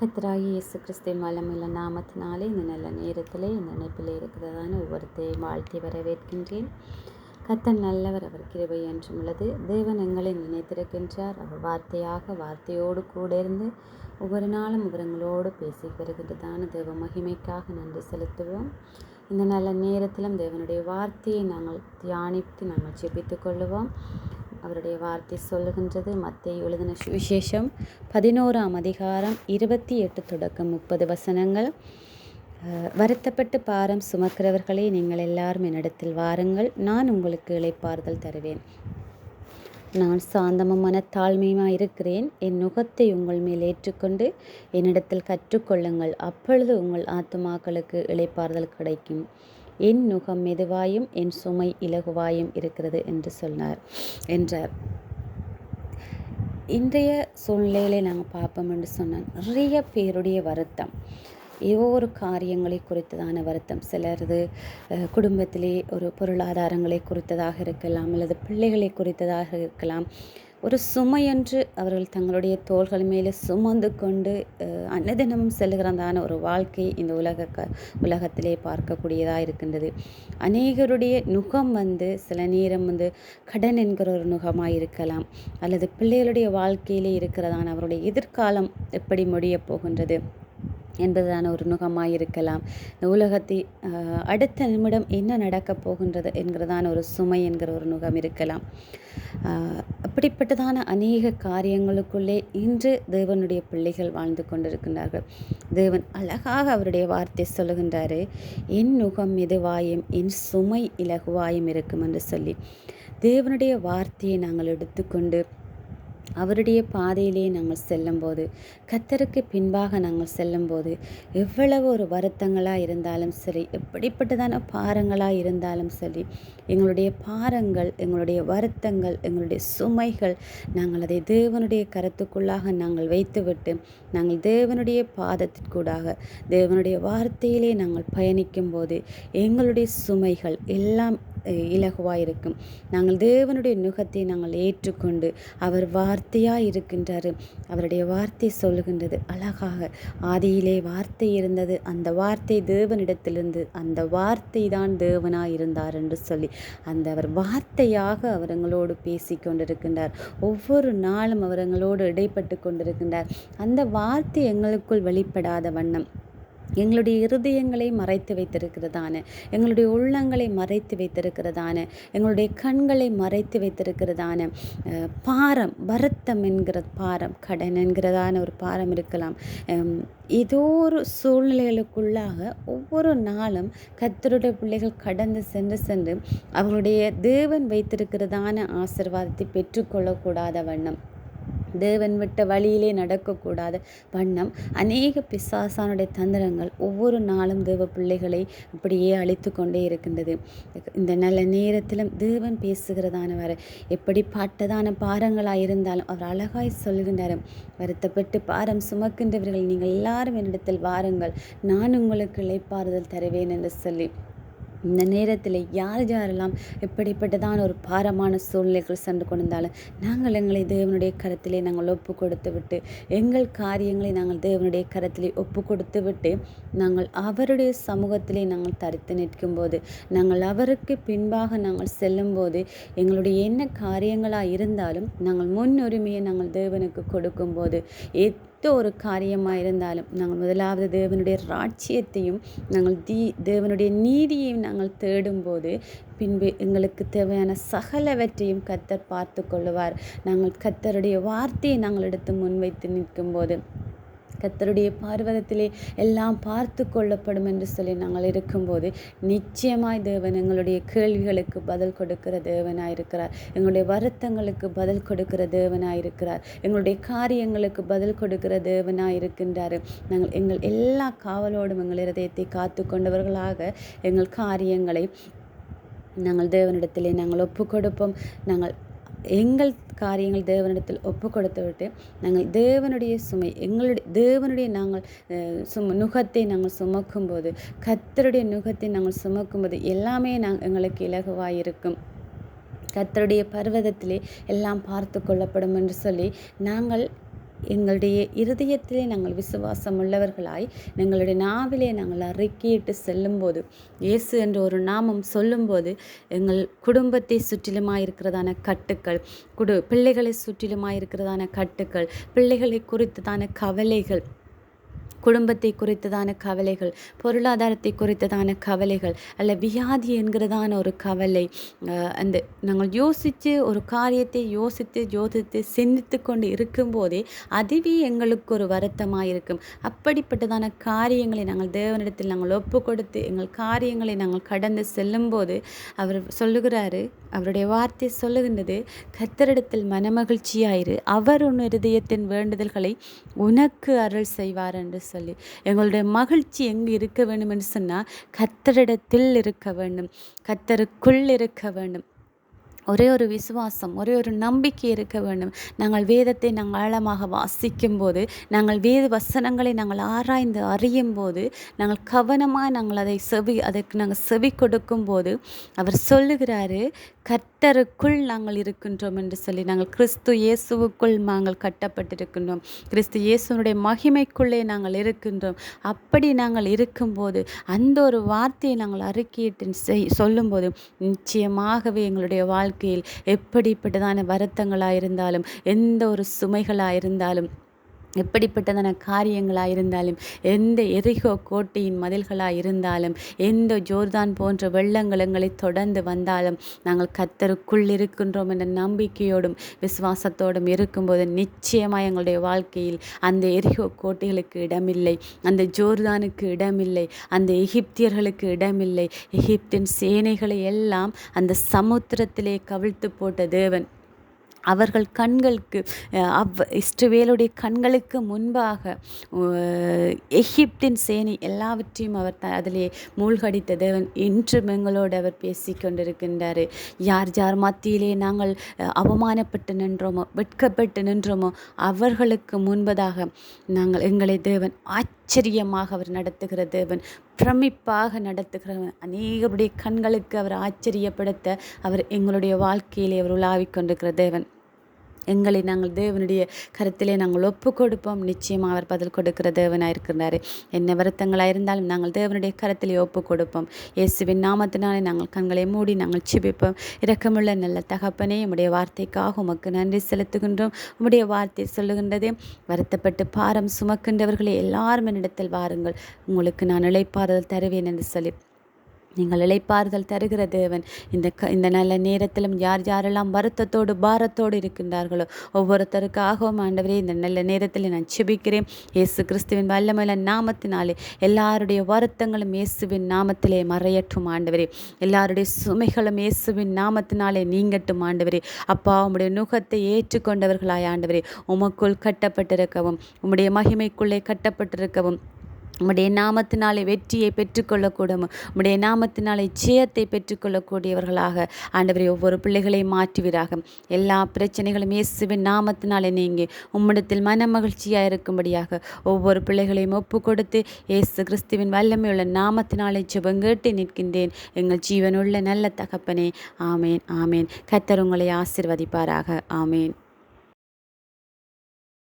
கர்த்தராகிய இயேசு கிறிஸ்துவின் வல்லமையுள்ள நாமத்தினாலே இந்த நல்ல நேரத்திலே இந்த இணைப்பில் இருக்கிறதான ஒவ்வொருத்தையும் வாழ்த்தி வரவேற்கின்றேன். கர்த்தர் நல்லவர், அவர் கிருபை என்றும் உள்ளது. தேவன் எங்களை நினைத்திருக்கின்றார். அவர் வார்த்தையோடு கூட இருந்து ஒவ்வொரு நாளும் இவங்களோடு பேசி வருகின்றதான தேவ மகிமைக்காக நன்றி செலுத்துவோம். இந்த நல்ல நேரத்திலும் தேவனுடைய வார்த்தையை நாங்கள் தியானித்து நாங்கள் ஜெபித்துக் கொள்ளுவோம். அவருடைய வார்த்தை சொல்லுகின்றது. மத்தேயு எழுதின சுவிசேஷம் 11ஆம் அதிகாரம் 28 தொடக்கம் 30 வசனங்கள். வருத்தப்பட்டு பாரம் சுமக்கிறவர்களே, நீங்கள் எல்லாரும் என்னிடத்தில் வாருங்கள், நான் உங்களுக்கு இளைப்பாறுதல் தருவேன். நான் சாந்தமும் மனத்தாழ்மையுமாய் இருக்கிறேன். என் நுகத்தை உங்கள் மேல் ஏற்றுக்கொண்டு என்னிடத்தில் கற்றுக்கொள்ளுங்கள், அப்பொழுது உங்கள் ஆத்துமாக்களுக்கு இளைப்பாறுதல் கிடைக்கும். என் நுகம் மெதுவாயும் என் சுமை இலகுவாயும் இருக்கிறது என்று என்றார். இன்றைய சூழ்நிலையிலே நாங்கள் பார்ப்போம் என்று சொன்னால், நிறைய பேருடைய வருத்தம் ஏதோ ஒரு காரியங்களை குறித்ததான வருத்தம். சிலரது குடும்பத்திலே ஒரு பொருளாதாரங்களை குறித்ததாக இருக்கலாம், அல்லது பிள்ளைகளை குறித்ததாக இருக்கலாம். ஒரு சுமையன்று அவர்கள் தங்களுடைய தோள்கள் மேலே சுமந்து கொண்டு அன்னதினமும் செல்கிறதான ஒரு வாழ்க்கை இந்த உலகத்திலே பார்க்கக்கூடியதாக இருக்கின்றது. அநேகருடைய நுகம் சில நேரம் கடன் என்கிற ஒரு நுகமாக இருக்கலாம், அல்லது பிள்ளைகளுடைய வாழ்க்கையிலே இருக்கிறதான அவருடைய எதிர்காலம் எப்படி முடியப் போகின்றது என்பதான ஒரு நுகமாக இருக்கலாம். இந்த உலகத்தை அடுத்த நிமிடம் என்ன நடக்கப் போகின்றது என்கிறதான ஒரு சுமை என்கிற ஒரு நுகம் இருக்கலாம். அப்படிப்பட்டதான அநேக காரியங்களுக்குள்ளே இன்று தேவனுடைய பிள்ளைகள் வாழ்ந்து கொண்டிருக்கின்றார்கள். தேவன் அழகாக அவருடைய வார்த்தை சொல்லுகின்றாரு, என் நுகம் மெதுவாயும் என் சுமை இலகுவாயும் இருக்கும் என்று சொல்லி. தேவனுடைய வார்த்தையை நாங்கள் எடுத்துக்கொண்டு அவருடைய பாதையிலே நாங்கள் செல்லும்போது, கர்த்தருக்கு பின்பாக நாங்கள் செல்லும்போது, எவ்வளவு ஒரு வருத்தங்களாக இருந்தாலும் சரி, எப்படிப்பட்டதான பாரங்களாக இருந்தாலும் சரி, எங்களுடைய பாரங்கள், எங்களுடைய வருத்தங்கள், எங்களுடைய சுமைகள், நாங்கள் அதை தேவனுடைய கரத்துக்குள்ளாக நாங்கள் வைத்துவிட்டு நாங்கள் தேவனுடைய பாதத்திற்கூடாக தேவனுடைய வார்த்தையிலே நாங்கள் பயணிக்கும் போது எங்களுடைய சுமைகள் எல்லாம் இலகுவாயிருக்கும். நாங்கள் தேவனுடைய நுகத்தை நாங்கள் ஏற்றுக்கொண்டு அவர் வார்த்தையாக இருக்கின்றார். அவருடைய வார்த்தை சொல்லுகின்றது அழகாக, ஆதியிலே வார்த்தை இருந்தது, அந்த வார்த்தை தேவனிடத்திலிருந்து, அந்த வார்த்தை தான் தேவனாக இருந்தார் என்று சொல்லி அந்த அவர் வார்த்தையாக அவர்களோடு பேசி கொண்டிருக்கின்றார். ஒவ்வொரு நாளும் அவர்களோடு இடைப்பட்டு கொண்டிருக்கின்றார். அந்த வார்த்தை எங்களுக்குள் வெளிப்படாத வண்ணம் எங்களுடைய இருதயங்களை மறைத்து வைத்திருக்கிறதான, எங்களுடைய உள்ளங்களை மறைத்து வைத்திருக்கிறதான, எங்களுடைய கண்களை மறைத்து வைத்திருக்கிறதான பாரம், வருத்தம் என்கிற பாரம், கடன் என்கிறதான ஒரு பாரம் இருக்கலாம். ஏதோ ஒரு சூழ்நிலைகளுக்குள்ளாக ஒவ்வொரு நாளும் கர்த்தருடைய பிள்ளைகள் கடந்து சென்று அவர்களுடைய தேவன் வைத்திருக்கிறதான ஆசீர்வாதத்தை பெற்றுக்கொள்ளக்கூடாத வண்ணம், தேவன் விட்ட வழியிலே நடக்கக்கூடாத வண்ணம் அநேக பிசாசானுடைய தந்திரங்கள் ஒவ்வொரு நாளும் தேவ பிள்ளைகளை இப்படியே அழித்து கொண்டே இருக்கின்றது. இந்த நல்ல நேரத்திலும் தேவன் பேசுகிறதானவர் எப்படிப்பட்டதான பாரங்களாக இருந்தாலும் அவர் அழகாய் சொல்கின்றார், வருத்தப்பட்டு பாரம் சுமக்கின்றவர்கள் நீங்கள் எல்லாரும் என்னிடத்தில் வாருங்கள், நான் உங்களுக்கு இளைப்பாறுதல் தருவேன் என்று சொல்லி. இந்த நேரத்தில் யாரெல்லாம் எப்படிப்பட்டதான ஒரு பாரமான சூழ்நிலைகள் சென்று கொண்டிருந்தாலும் நாங்கள் எங்களை தேவனுடைய கரத்திலே நாங்கள் ஒப்பு கொடுத்து விட்டு, எங்கள் காரியங்களை நாங்கள் தேவனுடைய கரத்திலே ஒப்பு கொடுத்து விட்டு நாங்கள் அவருடைய சமூகத்திலே நாங்கள் தரித்து நிற்கும்போது, நாங்கள் அவருக்கு பின்பாக நாங்கள் செல்லும்போது, எங்களுடைய என்ன காரியங்களாக இருந்தாலும் நாங்கள் முன்னுரிமையை நாங்கள் தேவனுக்கு கொடுக்கும்போது, ஒரு காரியமாக இருந்தாலும் நாங்கள் முதலாவது தேவனுடைய ராஜ்யத்தையும் நாங்கள் தேவனுடைய நீதியையும் நாங்கள் தேடும்போது, பின்பு எங்களுக்கு தேவையான சகலவற்றையும் கர்த்தர் பார்த்து கொள்ளுவார். நாங்கள் கர்த்தருடைய வார்த்தையை நாங்கள் எடுத்து முன்வைத்து நிற்கும்போது கர்த்தருடைய பார்வதத்திலே எல்லாம் பார்த்து கொள்ளப்படும் என்று சொல்லி நாங்கள் இருக்கும்போது, நிச்சயமாய் தேவன் எங்களுடைய கேள்விகளுக்கு பதில் கொடுக்கிற தேவனாயிருக்கிறார். எங்களுடைய வருத்தங்களுக்கு பதில் கொடுக்கிற தேவனாயிருக்கிறார். எங்களுடைய காரியங்களுக்கு பதில் கொடுக்கிற தேவனாயிருக்கின்றார். நாங்கள் எங்கள் எல்லா காவலோடும் எங்கள் இருதயத்தை காத்து கொண்டவர்களாக எங்கள் காரியங்களை நாங்கள் தேவனிடத்திலே நாங்கள் ஒப்பு கொடுப்போம். நாங்கள் எங்கள் காரியங்கள் தேவனிடத்தில் ஒப்பு கொடுத்து விட்டு நாங்கள் தேவனுடைய சுமை, தேவனுடைய நாங்கள் நுகத்தை நாங்கள் சுமக்கும்போது, கர்த்தருடைய நுகத்தை நாங்கள் சுமக்கும்போது எல்லாமே எங்களுக்கு இலகுவாயிருக்கும். கர்த்தருடைய பர்வதத்திலே எல்லாம் பார்த்து கொள்ளப்படும் என்று சொல்லி நாங்கள் எங்களுடைய இருதயத்திலே நாங்கள் விசுவாசம் உள்ளவர்களாய் எங்களுடைய நாவிலே நாங்கள் அறிக்கையிட்டு செல்லும்போது, இயேசு என்ற ஒரு நாமம் சொல்லும்போது எங்கள் குடும்பத்தை சுற்றிலுமாயிருக்கிறதான கட்டுக்கள், பிள்ளைகளை சுற்றிலுமாயிருக்கிறதான கட்டுக்கள், பிள்ளைகளை குறித்ததான கவலைகள், குடும்பத்தை குறித்ததான கவலைகள், பொருளாதாரத்தை குறித்ததான கவலைகள், அல்ல வியாதி என்கிறதான ஒரு கவலை, அந்த நாங்கள் யோசித்து ஒரு காரியத்தை யோசித்து சிந்தித்து கொண்டு இருக்கும்போதே அதுவே எங்களுக்கு ஒரு வருத்தமாக இருக்கும். அப்படிப்பட்டதான காரியங்களை நாங்கள் தேவனிடத்தில் நாங்கள் ஒப்பு கொடுத்து எங்கள் காரியங்களை நாங்கள் கடந்து செல்லும்போது அவர் சொல்லுகிறாரு, அவருடைய வார்த்தை சொல்லுகின்றது, கர்த்தரிடத்தில் மனமகிழ்ச்சியாயிரு, அவர் உன் இருதயத்தின் வேண்டுதல்களை உனக்கு அருள் செய்வார் என்று சொல்லி. எங்களுடைய மகிழ்ச்சி எங்கு இருக்க வேண்டும் என்று சொன்னால் கர்த்தரிடத்தில் இருக்க வேண்டும், கர்த்தருக்குள் இருக்க வேண்டும். ஒரே ஒரு விசுவாசம், ஒரே ஒரு நம்பிக்கை இருக்க வேண்டும். நாங்கள் வேதத்தை நாங்கள் ஆழமாக வாசிக்கும் போது, நாங்கள் வேத வசனங்களை நாங்கள் ஆராய்ந்து அறியும் போது, நாங்கள் கவனமாக நாங்கள் அதற்கு நாங்கள் செவி கொடுக்கும் போது அவர் சொல்லுகிறாரு, கர்த்தருக்குள் நாங்கள் இருக்கின்றோம் என்று சொல்லி. நாங்கள் கிறிஸ்து இயேசுவுக்குள் நாங்கள் கட்டப்பட்டிருக்கின்றோம், கிறிஸ்து இயேசுனுடைய மகிமைக்குள்ளே நாங்கள் இருக்கின்றோம். அப்படி நாங்கள் இருக்கும்போது அந்த ஒரு வார்த்தையை நாங்கள் அறிக்கையிட்டு சொல்லும்போது நிச்சயமாகவே எங்களுடைய வாழ்க்கையில் எப்படிப்பட்டதான வருத்தங்களாயிருந்தாலும், எந்த ஒரு சுமைகளாயிருந்தாலும், எப்படிப்பட்டதான காரியங்களாக இருந்தாலும், எந்த எரிகோ கோட்டையின் மதில்களாக இருந்தாலும், எந்த ஜோர்தான் போன்ற வெள்ளங்கள் எங்களை தொடர்ந்து வந்தாலும், நாங்கள் கர்த்தருக்குள் இருக்கின்றோம் என்ற நம்பிக்கையோடும் விசுவாசத்தோடும் இருக்கும்போது நிச்சயமாக எங்களுடைய வாழ்க்கையில் அந்த எரிகோ கோட்டைகளுக்கு இடமில்லை, அந்த ஜோர்தானுக்கு இடமில்லை, அந்த எகிப்தியர்களுக்கு இடமில்லை. எகிப்தின் சேனைகளை எல்லாம் அந்த சமுத்திரத்திலே கவிழ்த்து போட்ட தேவன் அவர்கள் கண்களுக்கு இஸ்ரவேலுடைய கண்களுக்கு முன்பாக எகிப்தின் சேனை எல்லாவற்றையும் அவர் அதிலே மூழ்கடித்த தேவன் இன்றும் எங்களோடு அவர் பேசி கொண்டிருக்கின்றார். யார் யார் மத்தியிலே நாங்கள் அவமானப்பட்டு நின்றோமோ, வெட்கப்பட்டு நின்றோமோ, அவர்களுக்கு முன்பதாக எங்களை தேவன் ஆச்சரியமாக அவர் நடத்துகிற தேவன், பிரமிப்பாக நடத்துகிறவன், அநேகருடைய கண்களுக்கு அவர் ஆச்சரியப்படுத்த அவர் எங்களுடைய வாழ்க்கையிலே அவர் உலாவிக் கொண்டிருக்கிற தேவன். எங்களை நாங்கள் தேவனுடைய கருத்திலே நாங்கள் ஒப்பு கொடுப்போம். நிச்சயமாக அவர் பதில் கொடுக்கிற தேவனாக இருக்கிறார். என்ன வருத்தங்களாக இருந்தாலும் நாங்கள் தேவனுடைய கருத்திலே ஒப்பு கொடுப்போம். இயேசுவின் நாமத்தினாலே நாங்கள் கண்களை மூடி நாங்கள் ஜெபிப்போம். இரக்கமுள்ள நல்ல தகப்பனே, உம்முடைய வார்த்தைக்காக உமக்கு நன்றி செலுத்துகின்றோம். உம்முடைய வார்த்தை சொல்லுகின்றதே, வருத்தப்பட்டு பாரம் சுமக்கின்றவர்களே எல்லாரும் என்னிடத்தில் வாருங்கள், உங்களுக்கு நான் இளைப்பாறுதல் தருவேன் என்று சொல்லி நீங்கள் இளைப்பாறுதல் தருகிற தேவன். இந்த நல்ல நேரத்திலும் யார் யாரெல்லாம் வருத்தத்தோடு பாரத்தோடு இருக்கின்றார்களோ ஒவ்வொருத்தருக்காகவும் ஆண்டவரே இந்த நல்ல நேரத்தில் நான் செபிக்கிறேன். இயேசு கிறிஸ்துவின் வல்லமையுள்ள நாமத்தினாலே எல்லாருடைய வருத்தங்களும் இயேசுவின் நாமத்திலே மறையட்டும் ஆண்டவரே. எல்லாருடைய சுமைகளும் இயேசுவின் நாமத்தினாலே நீங்கட்டும் ஆண்டவரே. அப்பா, உம்முடைய நுகத்தை ஏற்றுக்கொண்டவர்களாய் ஆண்டவரே உமக்குள் கட்டப்பட்டிருக்கவும், உம்முடைய மகிமைக்குள்ளே கட்டப்பட்டிருக்கவும், உம்முடைய நாமத்தினாலே வெற்றியை பெற்றுக்கொள்ளக்கூடும், உம்முடைய நாமத்தினாலே ஜெயத்தை பெற்றுக்கொள்ளக்கூடியவர்களாக ஆண்டவரே ஒவ்வொரு பிள்ளைகளையும் மாற்றுவீராக. எல்லா பிரச்சனைகளும் இயேசுவின் நாமத்தினாலே நீங்கி உம்மிடத்தில் மன மகிழ்ச்சியாக இருக்கும்படியாக ஒவ்வொரு பிள்ளைகளையும் ஒப்பு கொடுத்து இயேசு கிறிஸ்துவின் வல்லமையுள்ள நாமத்தினாலே ஜெபங்கேட்டு நிற்கின்றேன் எங்கள் ஜீவனுள்ள நல்ல தகப்பனே. ஆமேன், ஆமேன். கர்த்தர் உங்களை ஆசீர்வதிப்பாராக. ஆமேன்.